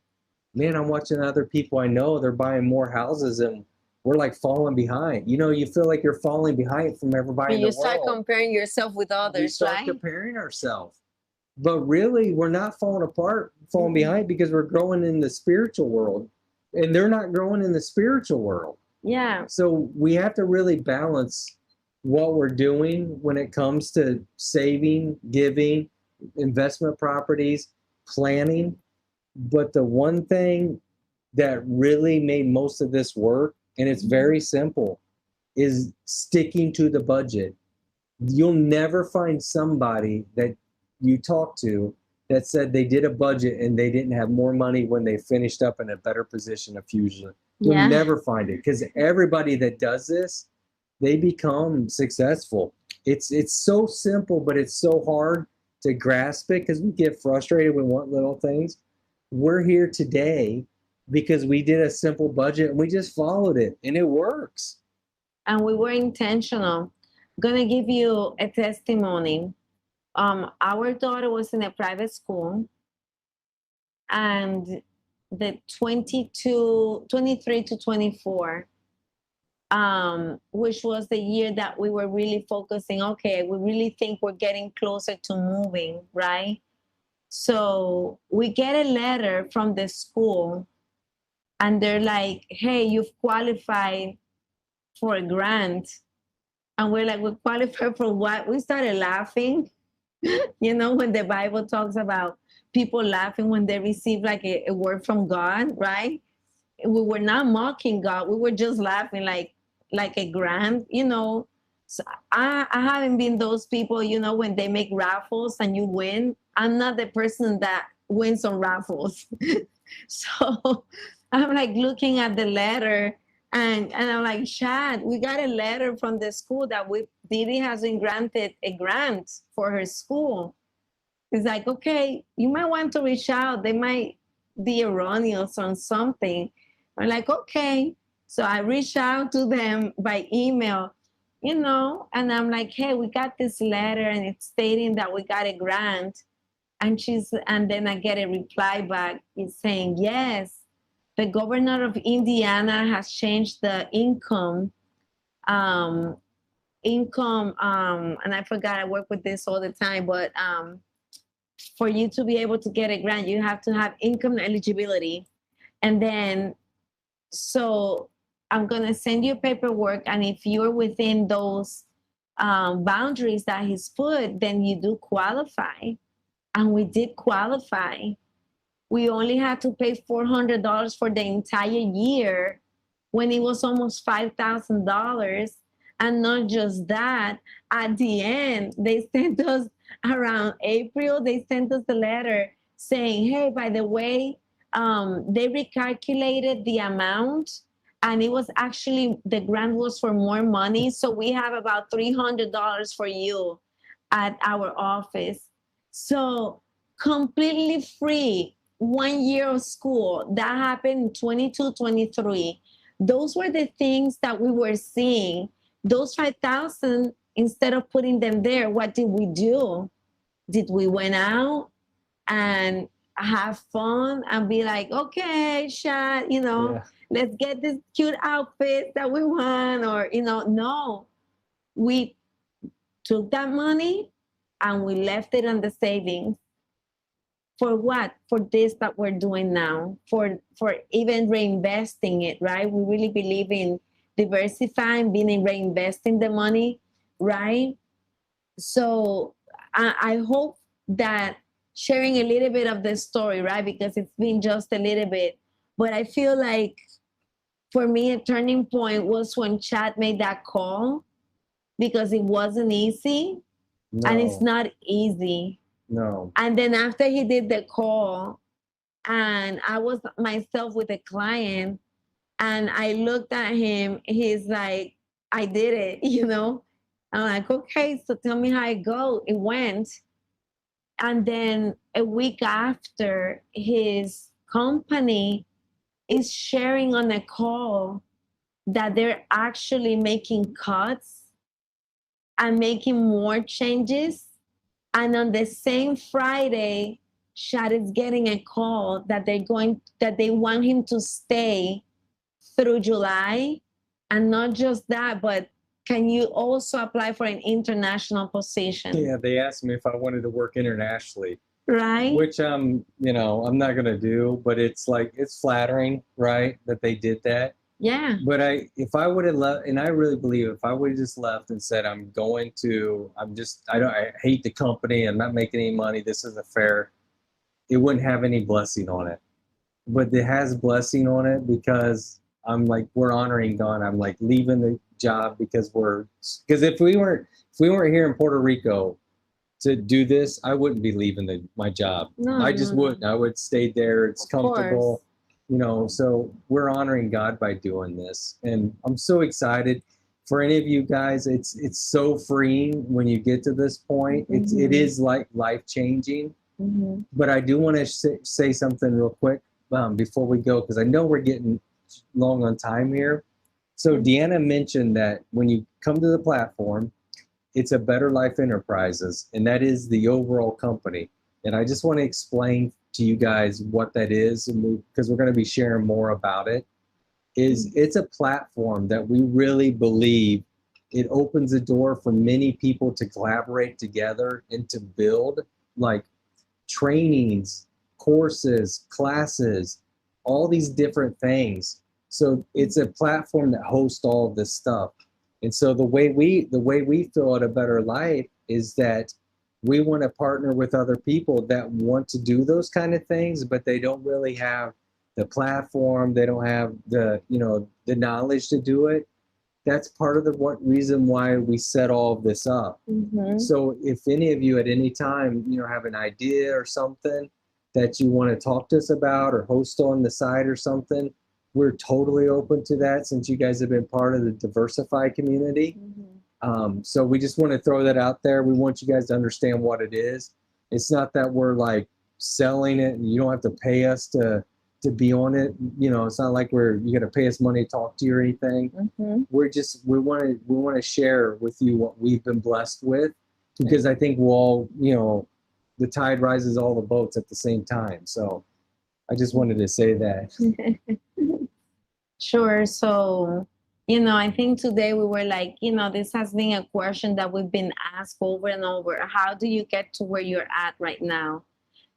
man, I'm watching other people I know, they're buying more houses and we're like falling behind. You feel like you're falling behind from everybody in the world. You start comparing yourself with others, we start right? comparing ourselves. But really, we're not falling behind, because we're growing in the spiritual world and they're not growing in the spiritual world. Yeah. So we have to really balance what we're doing when it comes to saving, giving, investment properties, planning. But the one thing that really made most of this work, and it's very simple, is sticking to the budget. You'll never find somebody that you talk to that said they did a budget and they didn't have more money when they finished up in a better position of fusion. You'll never find it, because everybody that does this, they become successful. It's so simple, but it's so hard to grasp it because we get frustrated with one little things. We're here today because we did a simple budget and we just followed it and it works. And we were intentional. I'm gonna give you a testimony. Our daughter was in a private school, and the 23 to 24, which was the year that we were really focusing, okay, we really think we're getting closer to moving, right? So we get a letter from the school and they're like, hey, you've qualified for a grant. And we're like, we qualified for what? We started laughing. When the Bible talks about people laughing when they receive like a word from God, right? We were not mocking God. We were just laughing like a grant, So I haven't been those people, when they make raffles and you win. I'm not the person that wins on raffles. So I'm like looking at the letter and I'm like, Chad, we got a letter from the school that Didi has been granted a grant for her school. It's like, okay, you might want to reach out. They might be erroneous on something. I'm like, okay. So I reached out to them by email, you know, and I'm like, hey, we got this letter and it's stating that we got a grant. And then I get a reply back. It's saying, yes, the governor of Indiana has changed the um, and I forgot, I work with this all the time, but for you to be able to get a grant, you have to have income eligibility. And then, so I'm going to send you paperwork. And if you're within those boundaries that he's put, then you do qualify. And we did qualify. We only had to pay $400 for the entire year when it was almost $5,000. And not just that, at the end, they sent us around April, they sent us a letter saying, hey, by the way, they recalculated the amount and it was actually, the grant was for more money. So we have about $300 for you at our office. So completely free, 1 year of school. That happened in 22, 23. Those were the things that we were seeing. Those 5,000, instead of putting them there, what did we do? Did we went out and have fun and be like, okay, Shad, you know, yeah, let's get this cute outfit that we want, or, you know, no. We took that money and we left it on the savings. For what? For this that we're doing now, for even reinvesting it, right? We really believe in diversifying, being in reinvesting the money, right? So I hope that sharing a little bit of the story, right? Because it's been just a little bit, but I feel like for me, a turning point was when Chad made that call, because it wasn't easy. No. And it's not easy. No. And then after he did the call, and I was myself with a client, and I looked at him, he's like, I did it, you know? I'm like, okay, so tell me how it went. And then a week after, his company is sharing on a call that they're actually making cuts and making more changes. And on the same Friday, Shad is getting a call that they want him to stay through July. And not just that, but can you also apply for an international position? Yeah, they asked me if I wanted to work internationally. Right. Which you know, I'm not gonna do, but it's like, it's flattering, right, that they did that. Yeah. But if I would have left, and I really believe if I would have just left and said, I hate the company, I'm not making any money, this isn't fair, it wouldn't have any blessing on it. But it has blessing on it because I'm like, we're honoring God. I'm like leaving the job because if we weren't here in Puerto Rico to do this, I wouldn't be leaving my job. No, I just wouldn't. I would stay there. It's comfortable. Course. You know, so we're honoring God by doing this. And I'm so excited for any of you guys. It's so freeing when you get to this point. Mm-hmm. It is like life-changing. Mm-hmm. But I do want to say something real quick before we go, because I know we're getting long on time here. So Deanna mentioned that when you come to the platform, it's a Better Life Enterprises, and that is the overall company. And I just want to explain to you guys what that is, because we're going to be sharing more about it. It's a platform that we really believe it opens the door for many people to collaborate together and to build like trainings, courses, classes, all these different things. So it's a platform that hosts all of this stuff. And so the way we feel at A Better Life is that we want to partner with other people that want to do those kind of things, but they don't really have the platform. They don't have the knowledge to do it. That's part of the reason why we set all of this up. Mm-hmm. So if any of you at any time, have an idea or something that you want to talk to us about or host on the side or something, we're totally open to that, since you guys have been part of the Diversify community. Mm-hmm. So we just want to throw that out there. We want you guys to understand what it is. It's not that we're like selling it and you don't have to pay us to to be on it. You know, it's not like you got to pay us money to talk to you or anything. Mm-hmm. We want to share with you what we've been blessed with, because I think we'll all, you know, the tide rises all the boats at the same time. So I just wanted to say that. Sure. So, you know, I think today we were like, you know, this has been a question that we've been asked over and over. How do you get to where you're at right now?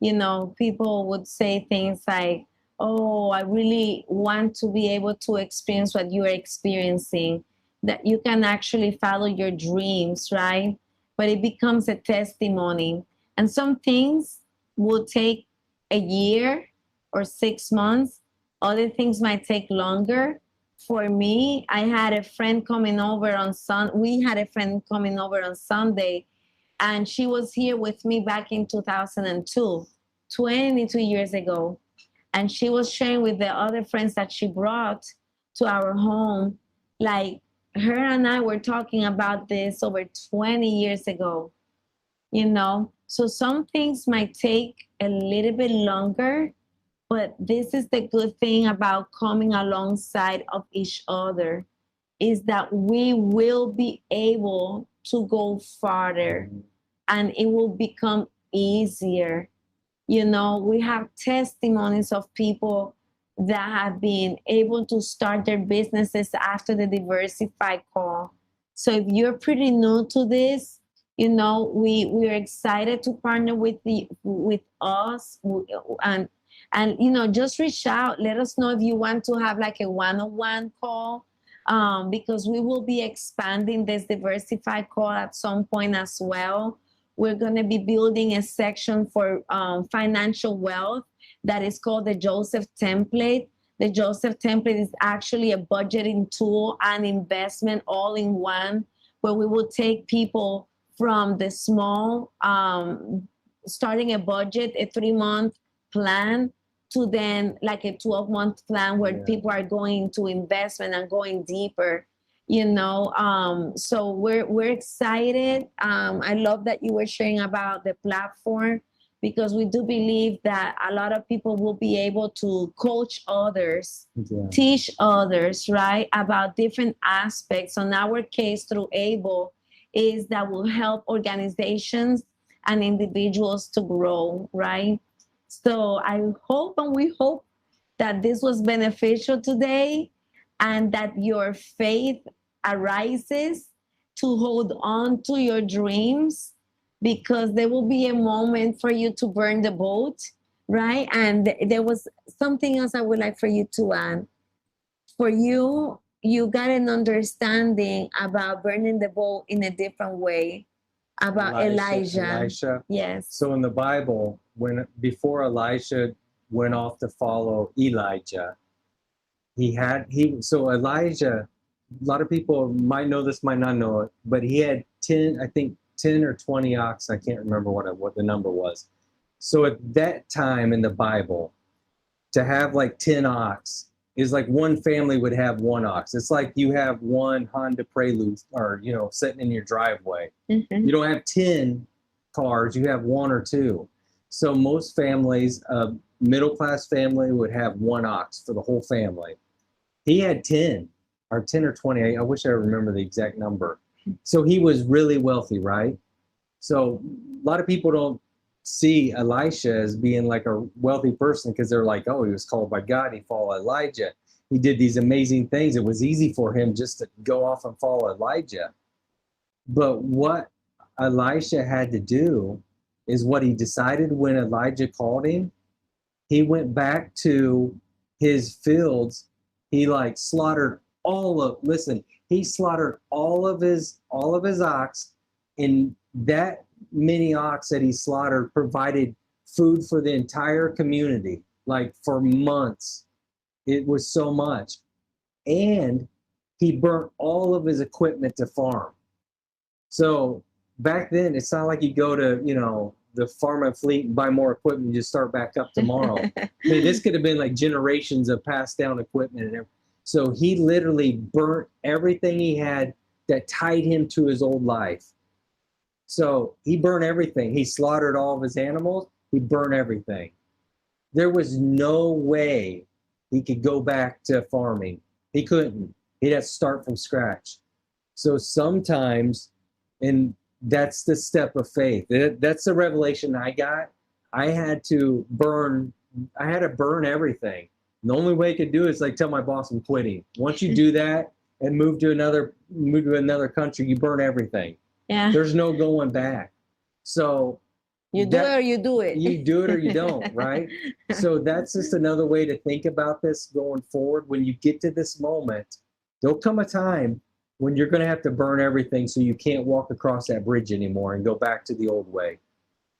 You know, people would say things like, oh, I really want to be able to experience what you are experiencing, that you can actually follow your dreams, right? But it becomes a testimony. And some things will take a year or 6 months, other things might take longer. For me, I had a friend coming over on we had a friend coming over on Sunday, and she was here with me back in 2002, 22 years ago. And she was sharing with the other friends that she brought to our home, like her and I were talking about this over 20 years ago, you know? So some things might take a little bit longer, but this is the good thing about coming alongside of each other, is that we will be able to go farther and it will become easier. You know, we have testimonies of people that have been able to start their businesses after the Diversify Call. So if you're pretty new to this, you know, we're excited to partner with us, and you know, just reach out. Let us know if you want to have like a one-on-one call, because we will be expanding this Diversify Call at some point as well. We're going to be building a section for financial wealth that is called the Joseph Template. The Joseph Template is actually a budgeting tool and investment all in one, where we will take people from the small, starting a budget, a 3-month plan, to then like a 12-month plan where people are going to investment and going deeper. You know, so we're excited. I love that you were sharing about the platform, because we do believe that a lot of people will be able to coach others, teach others, right, about different aspects. On our case, through ABLE, is that will help organizations and individuals to grow, right? So I hope, and we hope, that this was beneficial today, and that your faith arises to hold on to your dreams, because there will be a moment for you to burn the boat, right? And there was something else I would like for you to add. For you, you got an understanding about burning the boat in a different way, about Elijah. Yes. So in the Bible, before Elisha went off to follow Elijah, so Elijah, a lot of people might know this, might not know it, but he had 10 or 20 ox. I can't remember what the number was. So at that time in the Bible, to have like 10 ox is like one family would have one ox. It's like you have one Honda Prelude, or, you know, sitting in your driveway. Mm-hmm. You don't have 10 cars, you have one or two. So most families, a middle-class family would have one ox for the whole family. He had 10 or 20. I wish I remember the exact number. So he was really wealthy, right? So a lot of people don't see Elisha as being like a wealthy person, because they're like, oh, he was called by God, he followed Elijah, he did these amazing things, it was easy for him just to go off and follow Elijah. But what Elisha had to do is what he decided when Elijah called him. He went back to his fields. He like slaughtered he slaughtered all of his ox, and that many ox that he slaughtered provided food for the entire community, like for months. It was so much. And he burnt all of his equipment to farm. So back then, it's not like you go to, you know, the farm and fleet and buy more equipment and just start back up tomorrow. I mean, this could have been like generations of passed down equipment and everything. So he literally burnt everything he had that tied him to his old life. So he burned everything. He slaughtered all of his animals. He burned everything. there was no way he could go back to farming. He couldn't. He'd have to start from scratch. So sometimes, and that's the step of faith. That's the revelation I got. I had to burn everything. The only way I could do it is like tell my boss I'm quitting. Once you do that and move to another country, you burn everything. Yeah. There's no going back. So you do it or you do it. You do it or you don't, right? So that's just another way to think about this going forward. When you get to this moment, there'll come a time when you're going to have to burn everything so you can't walk across that bridge anymore and go back to the old way.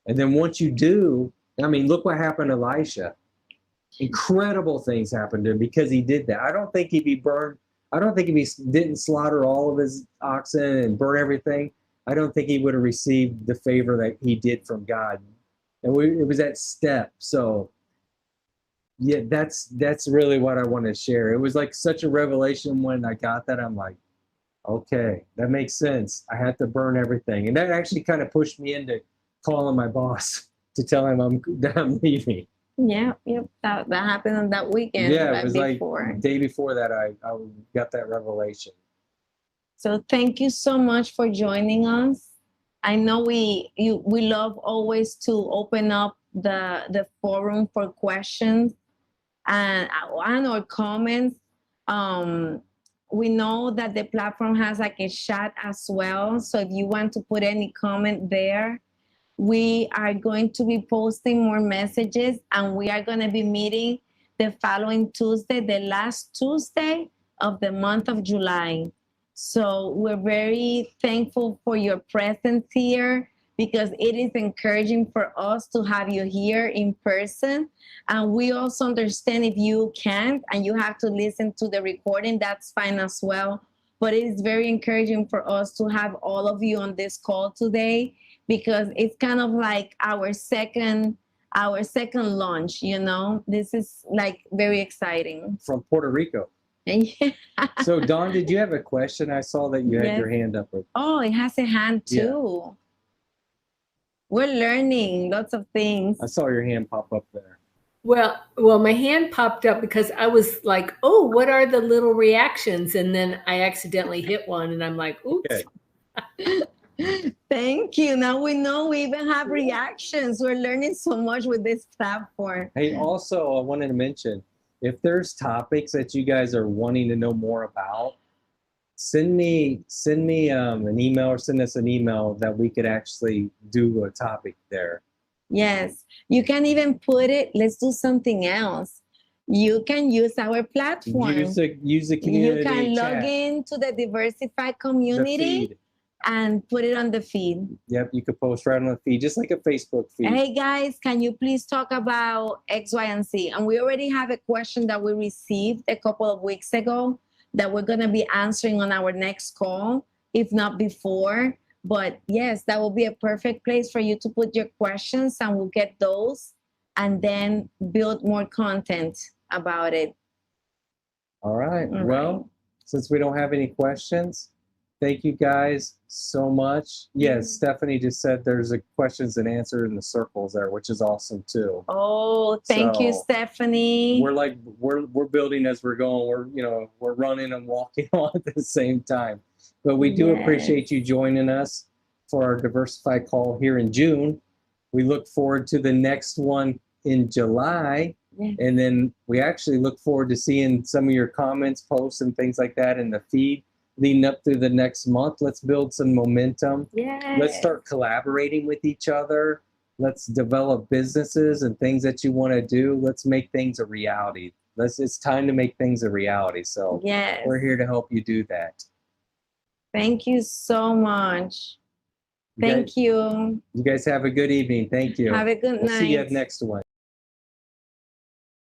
And then once you do, I mean, look what happened to Elisha. Incredible things happened to him because he did that. I don't think if he didn't slaughter all of his oxen and burn everything, I don't think he would have received the favor that he did from God. And it was that step. So yeah, that's really what I want to share. It was like such a revelation when I got that. I'm like, okay, that makes sense. I had to burn everything. And that actually kind of pushed me into calling my boss to tell him I'm leaving. Yeah, yep. That happened on that weekend. Yeah, it was before. Like the day before that I got that revelation. So thank you so much for joining us. I know we love always to open up the forum for questions and or comments. We know that the platform has like a chat as well. So if you want to put any comment there, we are going to be posting more messages, and we are going to be meeting the following Tuesday, the last Tuesday of the month of July. So we're very thankful for your presence here, because it is encouraging for us to have you here in person. And we also understand if you can't and you have to listen to the recording, that's fine as well. But it is very encouraging for us to have all of you on this call today, because it's kind of like our second launch, you know. This is like very exciting. From Puerto Rico. Yeah. So Dawn, did you have a question? I saw that you had your hand up. Oh, it has a hand too. Yeah. We're learning lots of things. I saw your hand pop up there. Well, my hand popped up because I was like, oh, what are the little reactions? And then I accidentally hit one and I'm like, oops. Okay. Thank you. Now we know we even have reactions. We're learning so much with this platform. Hey, also, I wanted to mention, if there's topics that you guys are wanting to know more about, send me an email, or send us an email that we could actually do a topic there. Yes, you can even put it. Let's do something else. You can use our platform. Use the community. You can log into the Diversify community and put it on the feed. Yep, you could post right on the feed, just like a Facebook feed. Hey guys, can you please talk about X, Y, and Z? And we already have a question that we received a couple of weeks ago that we're going to be answering on our next call, if not before. But yes, that will be a perfect place for you to put your questions, and we'll get those and then build more content about it. All right. Well, since we don't have any questions, thank you guys so much. Yes, Stephanie just said there's a questions and answers in the circles there, which is awesome too. Oh, thank you, Stephanie. We're building as we're going. We're running and walking all at the same time. But we do appreciate you joining us for our Diversify call here in June. We look forward to the next one in July. And then we actually look forward to seeing some of your comments, posts, and things like that in the feed leading up through the next month. Let's build some momentum. Yes. Let's start collaborating with each other. Let's develop businesses and things that you want to do. Let's make things a reality. It's time to make things a reality. So we're here to help you do that. Thank you so much. Thank you. You guys have a good evening. Thank you. Have a good night. We'll see you at next one.